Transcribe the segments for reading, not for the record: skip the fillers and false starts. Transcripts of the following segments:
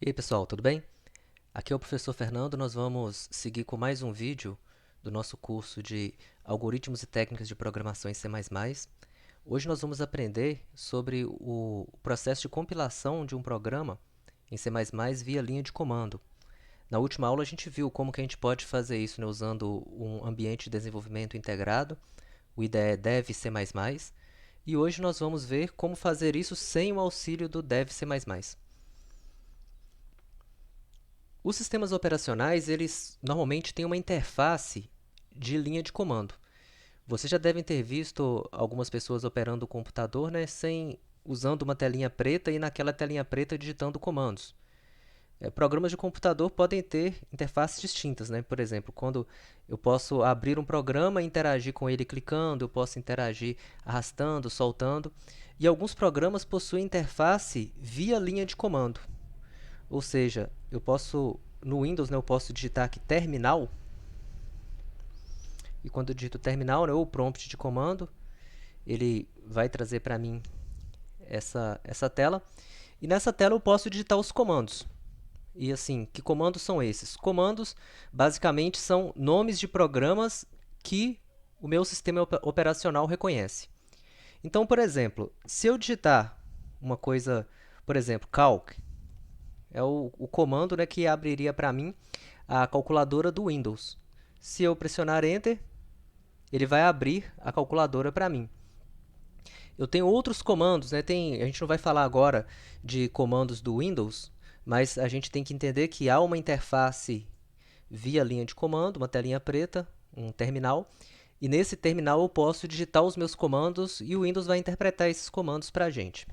E aí pessoal, tudo bem? Aqui é o professor Fernando, nós vamos seguir com mais um vídeo do nosso curso de Algoritmos e Técnicas de Programação em C++. Hoje nós vamos aprender sobre o processo de compilação de um programa em C++ via linha de comando. Na última aula a gente viu como que a gente pode fazer isso, né, usando um ambiente de desenvolvimento integrado, o IDE Dev C++, e hoje nós vamos ver como fazer isso sem o auxílio do Dev C++. Os sistemas operacionais, eles normalmente têm uma interface de linha de comando. Vocês já devem ter visto algumas pessoas operando o computador, né, usando uma telinha preta e naquela telinha preta digitando comandos. Programas de computador podem ter interfaces distintas, né? Por exemplo, quando eu posso abrir um programa e interagir com ele clicando, eu posso interagir arrastando, soltando. E alguns programas possuem interface via linha de comando. Ou seja, no Windows, né, eu posso digitar aqui terminal, e quando eu digito terminal, né, ou prompt de comando, ele vai trazer para mim essa tela, e nessa tela eu posso digitar os comandos. E assim, que comandos são esses? Comandos, basicamente, são nomes de programas que o meu sistema operacional reconhece. Então, por exemplo, se eu digitar uma coisa, por exemplo, calc, é o comando, né, que abriria para mim a calculadora do Windows. Se eu pressionar Enter, ele vai abrir a calculadora para mim. Eu tenho outros comandos, né? A gente não vai falar agora de comandos do Windows, mas a gente tem que entender que há uma interface via linha de comando, uma telinha preta, um terminal, e nesse terminal eu posso digitar os meus comandos e o Windows vai interpretar esses comandos para a gente.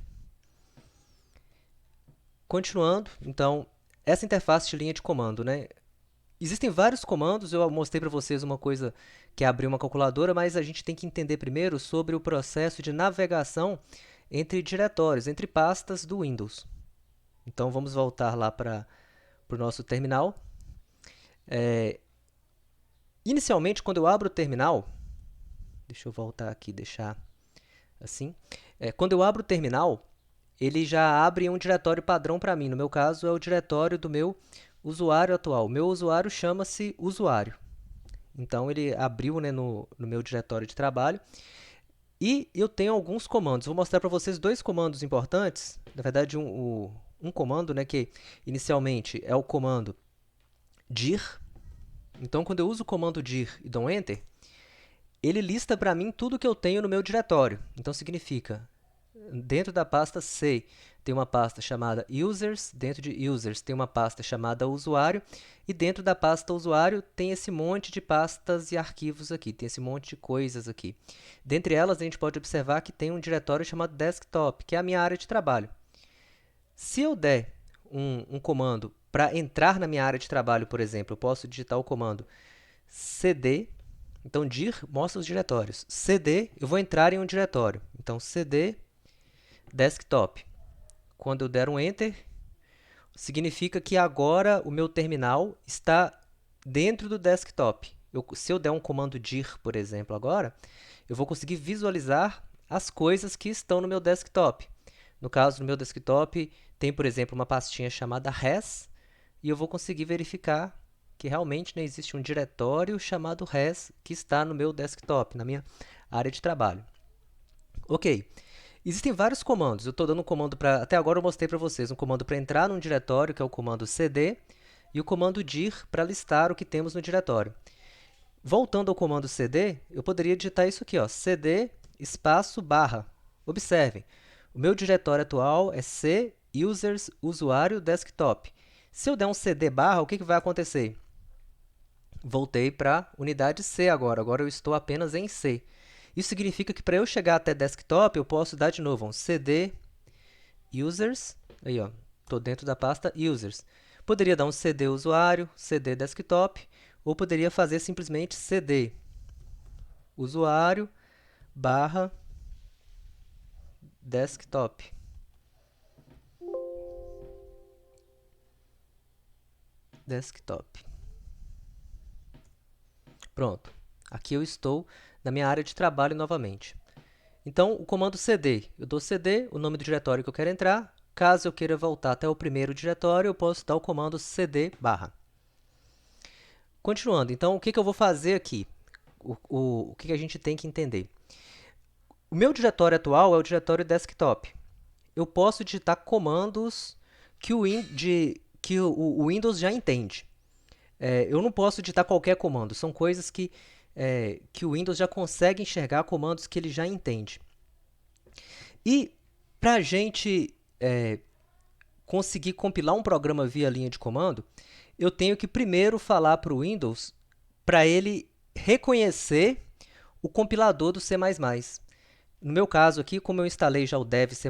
Continuando, então, essa interface de linha de comando, né? Existem vários comandos, eu mostrei para vocês uma coisa que é abrir uma calculadora, mas a gente tem que entender primeiro sobre o processo de navegação entre diretórios, entre pastas do Windows. Então, vamos voltar lá para o nosso terminal. Inicialmente, quando eu abro o terminal, deixa eu voltar aqui e deixar assim. Quando eu abro o terminal, ele já abre um diretório padrão para mim. No meu caso, é o diretório do meu usuário atual. O meu usuário chama-se usuário. Então, ele abriu, né, no meu diretório de trabalho. E eu tenho alguns comandos. Vou mostrar para vocês dois comandos importantes. Na verdade, um comando, né, que inicialmente é o comando dir. Então, quando eu uso o comando dir e dou Enter, ele lista para mim tudo que eu tenho no meu diretório. Então, significa, dentro da pasta C, tem uma pasta chamada users, dentro de users tem uma pasta chamada usuário, e dentro da pasta usuário tem esse monte de pastas e arquivos aqui, tem esse monte de coisas aqui. Dentre elas, a gente pode observar que tem um diretório chamado desktop, que é a minha área de trabalho. Se eu der um comando para entrar na minha área de trabalho, por exemplo, eu posso digitar o comando cd, então dir mostra os diretórios. cd, eu vou entrar em um diretório, então cd desktop. Quando eu der um Enter, significa que agora o meu terminal está dentro do desktop. Se eu der um comando dir, por exemplo, agora, eu vou conseguir visualizar as coisas que estão no meu desktop. No caso, no meu desktop, tem, por exemplo, uma pastinha chamada res, e eu vou conseguir verificar que realmente, né, existe um diretório chamado res que está no meu desktop, na minha área de trabalho. Ok. Existem vários comandos. Eu estou dando um comando para... Até agora eu mostrei para vocês um comando para entrar num diretório, que é o comando cd, e o comando dir para listar o que temos no diretório. Voltando ao comando cd, eu poderia digitar isso aqui, ó, cd espaço barra. Observem, o meu diretório atual é c users usuário desktop. Se eu der um cd barra, o que vai acontecer? Voltei para a unidade C agora. Agora eu estou apenas em C. Isso significa que para eu chegar até desktop, eu posso dar de novo um cd users. Aí, ó, estou dentro da pasta users. Poderia dar um cd usuário, cd desktop, ou poderia fazer simplesmente cd usuário barra desktop. Desktop. Pronto. Aqui eu estou na minha área de trabalho novamente. Então, o comando cd, eu dou cd, o nome do diretório que eu quero entrar, Caso eu queira voltar até o primeiro diretório, eu posso dar o comando cd barra. Continuando, então, o que eu vou fazer aqui? O que a gente tem que entender? O meu diretório atual é o diretório desktop. Eu posso digitar comandos que o Windows já entende. Eu não posso digitar qualquer comando, são coisas que o Windows já consegue enxergar, comandos que ele já entende. E para a gente conseguir compilar um programa via linha de comando, eu tenho que primeiro falar para o Windows para ele reconhecer o compilador do C++. No meu caso aqui, como eu instalei já o dev C++,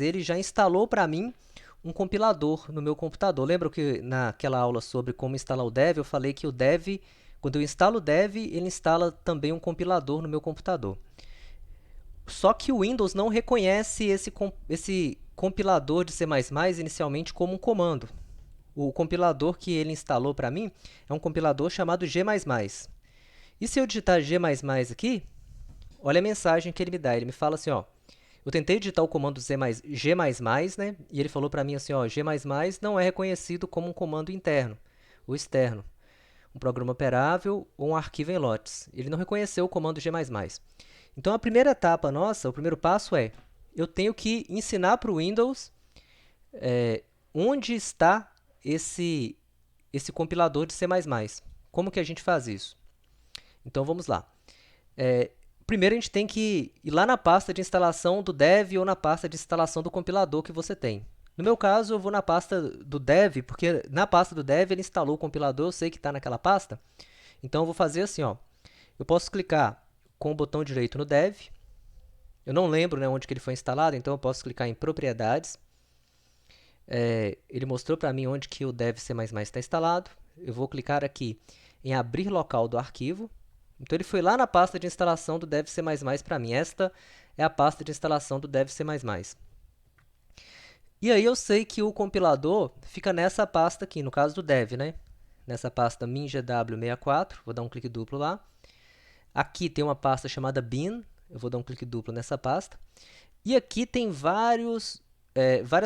ele já instalou para mim um compilador no meu computador. Lembra que naquela aula sobre como instalar o dev, eu falei que o dev, quando eu instalo o dev, ele instala também um compilador no meu computador. Só que o Windows não reconhece esse compilador de C++ inicialmente como um comando. O compilador que ele instalou para mim é um compilador chamado G++. E se eu digitar G++ aqui, olha a mensagem que ele me dá. Ele me fala assim, ó, eu tentei digitar o comando G++, né? E ele falou para mim assim, ó, G++ não é reconhecido como um comando interno ou externo, um programa operável ou um arquivo em lotes. Ele não reconheceu o comando G++. Então, a primeira etapa nossa, o primeiro passo é, eu tenho que ensinar para o Windows onde está esse compilador de C++. Como que a gente faz isso? Então, vamos lá. Primeiro, a gente tem que ir lá na pasta de instalação do dev ou na pasta de instalação do compilador que você tem. No meu caso, eu vou na pasta do dev, porque na pasta do dev ele instalou o compilador, eu sei que está naquela pasta. Então, eu vou fazer assim, ó. Eu posso clicar com o botão direito no dev. Eu não lembro, né, onde que ele foi instalado, então eu posso clicar em propriedades. Ele mostrou para mim onde que o dev C++ está instalado. Eu vou clicar aqui em abrir local do arquivo. Então ele foi lá na pasta de instalação do dev C++ para mim. Esta é a pasta de instalação do dev C++. E aí eu sei que o compilador fica nessa pasta aqui, no caso do dev, né? Nessa pasta MinGW64, vou dar um clique duplo lá. Aqui tem uma pasta chamada bin, eu vou dar um clique duplo nessa pasta. E aqui tem várias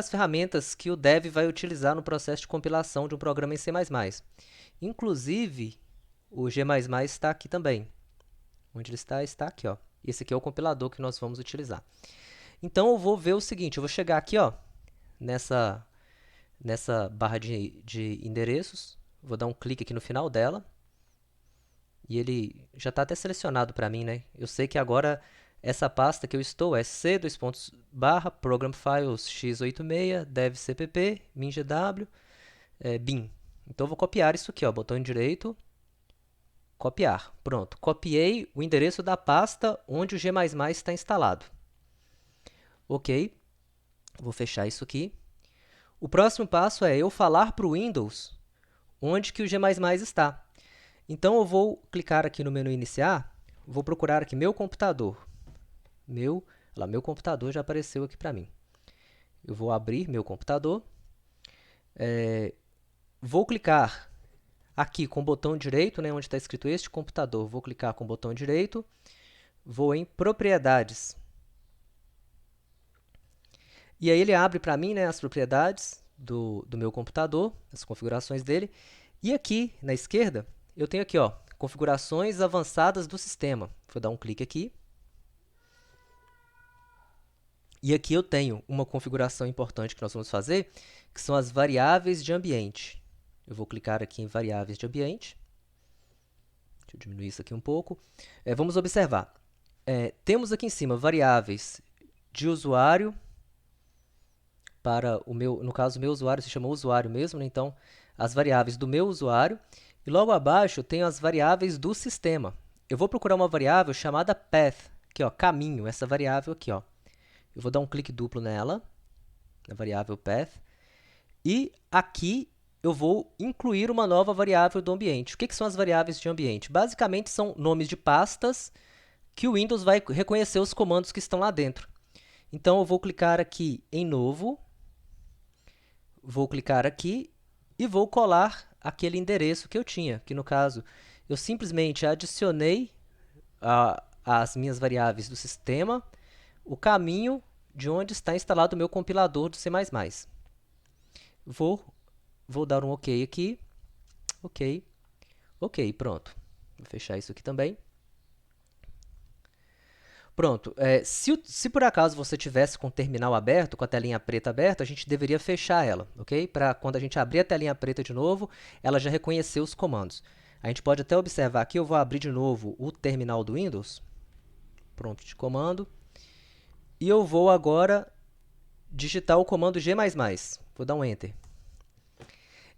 ferramentas que o dev vai utilizar no processo de compilação de um programa em C++. Inclusive, o G++ está aqui também. Onde ele está? Está aqui, ó. Esse aqui é o compilador que nós vamos utilizar. Então, eu vou ver o seguinte, eu vou chegar aqui, ó, nessa barra de endereços, vou dar um clique aqui no final dela, e ele já está até selecionado para mim, né? Eu sei que agora essa pasta que eu estou é c:/program files x86 dev cpp mingw bin. Então, eu vou copiar isso aqui, ó, botão direito, copiar. Pronto, copiei o endereço da pasta onde o G++ está instalado. Ok, vou fechar isso aqui. O próximo passo é eu falar para o Windows onde que o G++ está. Então, eu vou clicar aqui no menu iniciar, vou procurar aqui meu computador. Meu computador já apareceu aqui para mim. Eu vou abrir meu computador. Vou clicar aqui com o botão direito, né, onde está escrito este computador. Vou clicar com o botão direito. Vou em propriedades. E aí ele abre para mim, né, as propriedades do meu computador, as configurações dele. E aqui na esquerda, eu tenho aqui, ó, configurações avançadas do sistema. Vou dar um clique aqui. E aqui eu tenho uma configuração importante que nós vamos fazer, que são as variáveis de ambiente. Eu vou clicar aqui em variáveis de ambiente. Deixa eu diminuir isso aqui um pouco. Vamos observar. Temos aqui em cima variáveis de usuário, para no caso, o meu usuário se chama usuário mesmo, né? Então, as variáveis do meu usuário. E logo abaixo, eu tenho as variáveis do sistema. Eu vou procurar uma variável chamada path, aqui, ó, caminho, essa variável aqui, ó. Eu vou dar um clique duplo nela, na variável path. E aqui eu vou incluir uma nova variável do ambiente. O que são as variáveis de ambiente? Basicamente, são nomes de pastas que o Windows vai reconhecer os comandos que estão lá dentro. Então, eu vou clicar aqui em Novo, vou clicar aqui e vou colar aquele endereço que eu tinha, que no caso, eu simplesmente adicionei as minhas variáveis do sistema, o caminho de onde está instalado o meu compilador do C++. Vou dar um OK aqui. OK. OK, pronto. Vou fechar isso aqui também. Pronto. Se por acaso você tivesse com o terminal aberto, com a telinha preta aberta, a gente deveria fechar ela, ok? Para quando a gente abrir a telinha preta de novo, ela já reconhecer os comandos. A gente pode até observar aqui, eu vou abrir de novo o terminal do Windows. Prompt de comando. E eu vou agora digitar o comando G++. Vou dar um Enter.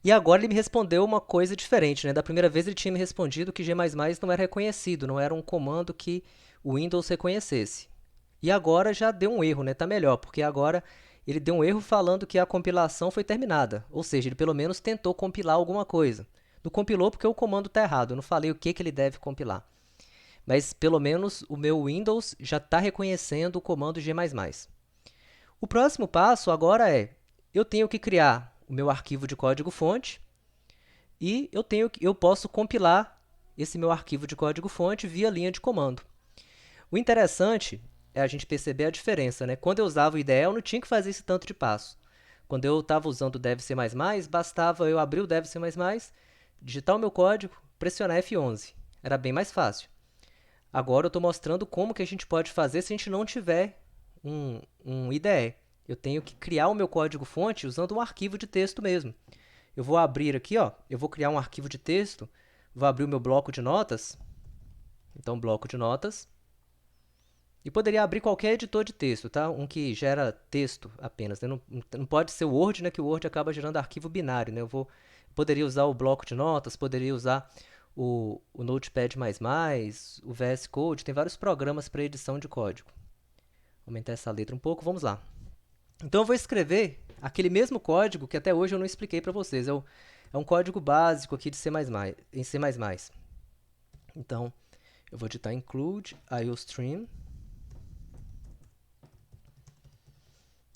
E agora ele me respondeu uma coisa diferente, né? Da primeira vez ele tinha me respondido que G++ não era reconhecido, não era um comando que o Windows reconhecesse. E agora já deu um erro, né? Tá melhor, porque agora ele deu um erro falando que a compilação foi terminada. Ou seja, ele pelo menos tentou compilar alguma coisa. Não compilou porque o comando está errado, eu não falei o que ele deve compilar. Mas pelo menos o meu Windows já está reconhecendo o comando G++. O próximo passo agora eu tenho que criar o meu arquivo de código-fonte e eu posso compilar esse meu arquivo de código-fonte via linha de comando. O interessante é a gente perceber a diferença, né? Quando eu usava o IDE, eu não tinha que fazer esse tanto de passo. Quando eu estava usando o DevC++, bastava eu abrir o DevC++, digitar o meu código, pressionar F11. Era bem mais fácil. Agora eu estou mostrando como que a gente pode fazer se a gente não tiver um IDE. Eu tenho que criar o meu código-fonte usando um arquivo de texto mesmo. Eu vou abrir aqui, eu vou criar um arquivo de texto, vou abrir o meu bloco de notas. Então, bloco de notas. E poderia abrir qualquer editor de texto, tá? Um que gera texto apenas, né? Não pode ser o Word, né? Que o Word acaba gerando arquivo binário, né? Poderia usar o bloco de notas, poderia usar o Notepad++, o VS Code, tem vários programas para edição de código. Vou aumentar essa letra um pouco, vamos lá. Então eu vou escrever aquele mesmo código que até hoje eu não expliquei para vocês. É um código básico aqui de C++, em C++. Então, eu vou digitar include iostream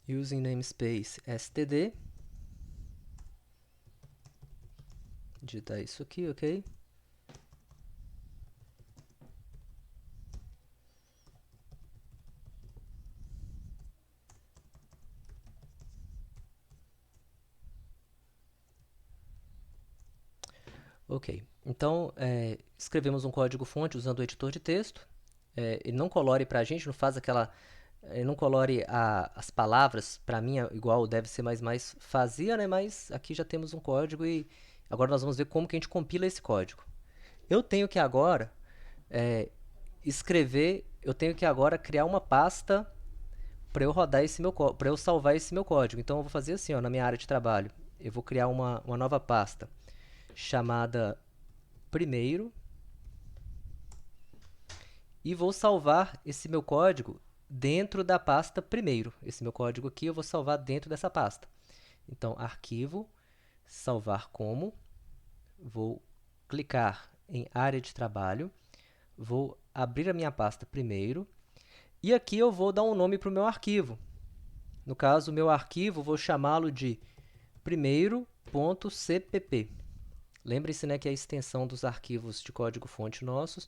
using namespace std. Digitar isso aqui, ok? Ok, então escrevemos um código-fonte usando o editor de texto. Ele não colore para a gente, não faz aquela... Ele não colore as palavras para mim, igual o Deve Ser Mais fazia, né? Mas aqui já temos um código e agora nós vamos ver como que a gente compila esse código. Eu tenho que agora eu tenho que agora criar uma pasta para eu rodar para eu salvar esse meu código. Então eu vou fazer assim, na minha área de trabalho, eu vou criar uma nova pasta chamada primeiro e vou salvar esse meu código dentro da pasta primeiro. Esse meu código aqui eu vou salvar dentro dessa pasta. Então, arquivo, salvar como, vou clicar em área de trabalho, vou abrir a minha pasta primeiro e aqui eu vou dar um nome para o meu arquivo. No caso, o meu arquivo, vou chamá-lo de primeiro.cpp. Lembre-se, né, que a extensão dos arquivos de código-fonte nossos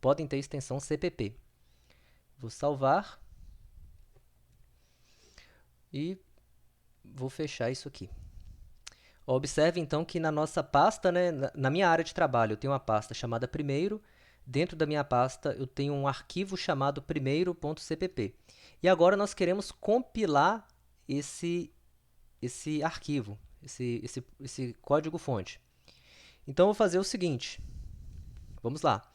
podem ter extensão CPP. Vou salvar e vou fechar isso aqui. Observe, então, que na nossa pasta, né, na minha área de trabalho, eu tenho uma pasta chamada primeiro. Dentro da minha pasta, eu tenho um arquivo chamado primeiro.cpp. E agora nós queremos compilar esse arquivo, esse código-fonte. Então, eu vou fazer o seguinte. Vamos lá.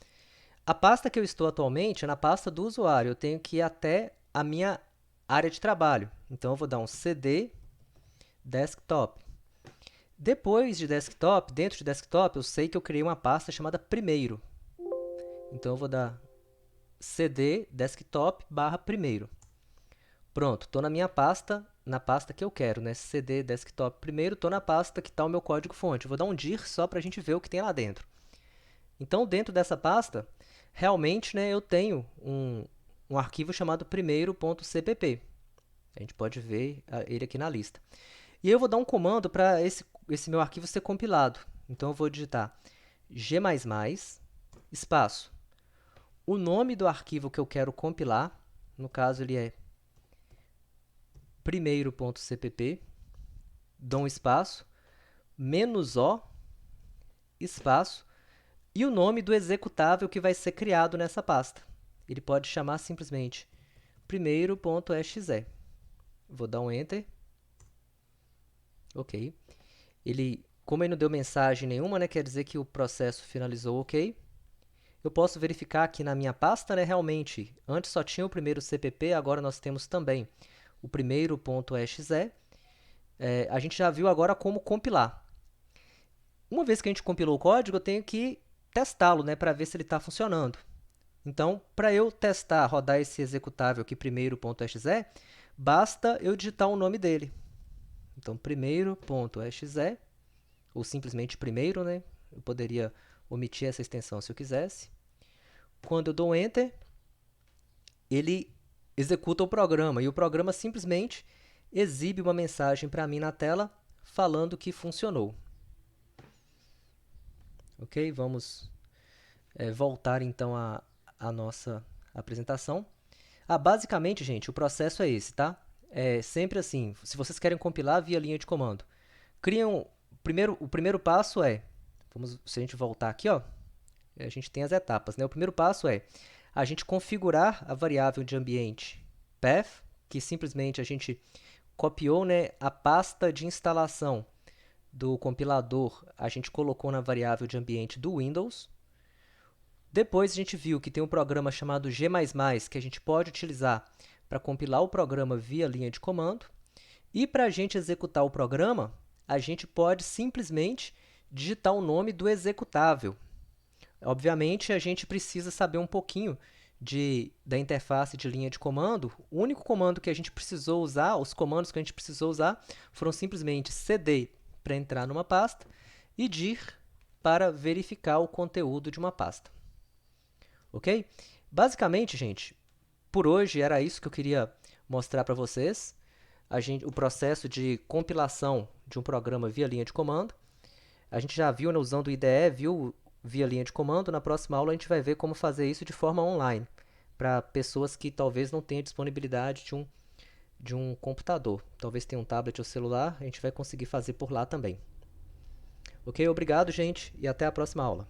A pasta que eu estou atualmente é na pasta do usuário. Eu tenho que ir até a minha área de trabalho. Então, eu vou dar um cd desktop. Depois de desktop, dentro de desktop, eu sei que eu criei uma pasta chamada primeiro. Então, eu vou dar cd desktop /primeiro. Pronto, estou na minha pasta, na pasta que eu quero, né? cd desktop primeiro, estou na pasta que está o meu código-fonte. Vou dar um dir só para a gente ver o que tem lá dentro. Então, dentro dessa pasta, realmente, né, eu tenho um arquivo chamado primeiro.cpp. A gente pode ver ele aqui na lista. E eu vou dar um comando para esse meu arquivo ser compilado. Então, eu vou digitar g++, espaço, o nome do arquivo que eu quero compilar. no caso ele é primeiro.cpp, dou um espaço, -o, espaço, e o nome do executável que vai ser criado nessa pasta. Ele pode chamar simplesmente primeiro.exe. Vou dar um Enter. Ok. Como ele não deu mensagem nenhuma, né, quer dizer que o processo finalizou ok. Eu posso verificar aqui na minha pasta, né, realmente, antes só tinha o primeiro CPP, agora nós temos também o primeiro.exe. A gente já viu agora como compilar. Uma vez que a gente compilou o código, eu tenho que testá-lo, né, para ver se ele está funcionando. Então, para eu testar, rodar esse executável aqui, primeiro.exe, basta eu digitar o nome dele. Então, primeiro.exe, ou simplesmente primeiro, né? Eu poderia omitir essa extensão se eu quisesse. Quando eu dou Enter, ele executa o programa, e o programa simplesmente exibe uma mensagem para mim na tela falando que funcionou. Ok? Vamos voltar então à nossa apresentação. Basicamente, gente, o processo é esse, tá? É sempre assim, se vocês querem compilar via linha de comando, o primeiro passo é, se a gente voltar aqui, ó, a gente tem as etapas, né? O primeiro passo é a gente configurar a variável de ambiente path, que simplesmente a gente copiou, né, a pasta de instalação do compilador, a gente colocou na variável de ambiente do Windows. Depois a gente viu que tem um programa chamado G++, que a gente pode utilizar para compilar o programa via linha de comando. E para a gente executar o programa, a gente pode simplesmente digitar o nome do executável. Obviamente, a gente precisa saber um pouquinho da interface de linha de comando. O único comando que a gente precisou usar, os comandos que a gente precisou usar, foram simplesmente cd para entrar numa pasta e dir para verificar o conteúdo de uma pasta. Ok? Basicamente, gente, por hoje era isso que eu queria mostrar para vocês. O processo de compilação de um programa via linha de comando. A gente já viu, né, usando o IDE, viu via linha de comando. Na próxima aula a gente vai ver como fazer isso de forma online, para pessoas que talvez não tenham disponibilidade de um computador. Talvez tenha um tablet ou celular, a gente vai conseguir fazer por lá também. Ok? Obrigado, gente, e até a próxima aula.